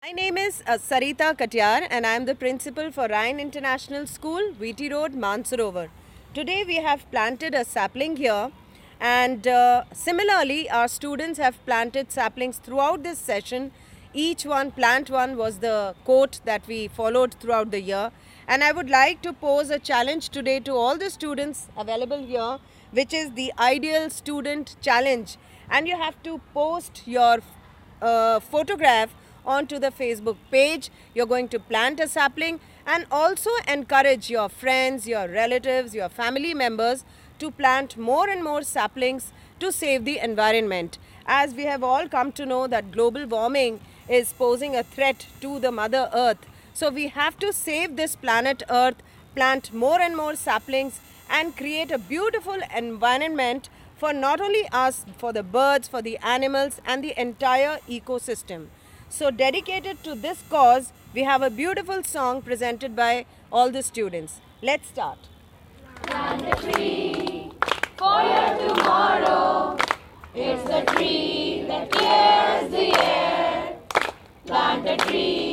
My name is Sarita Katyar and I am the principal for Ryan International School, VT Road, Mansarovar. Today we have planted a sapling here and similarly our students have planted saplings throughout this session. Each one, plant one was the quote that we followed throughout the year, and I would like to pose a challenge today to all the students available here, which is the Ideal Student Challenge, and you have to post your photograph onto the Facebook page. You're going to plant a sapling and also encourage your friends, your relatives, your family members to plant more and more saplings to save the environment. As we have all come to know that global warming is posing a threat to the Mother Earth. So we have to save this planet Earth, plant more and more saplings and create a beautiful environment for not only us, for the birds, for the animals and the entire ecosystem. So dedicated to this cause, we have a beautiful song presented by all the students. Let's start. Plant a tree for your tomorrow. It's the tree that clears the air. Plant a tree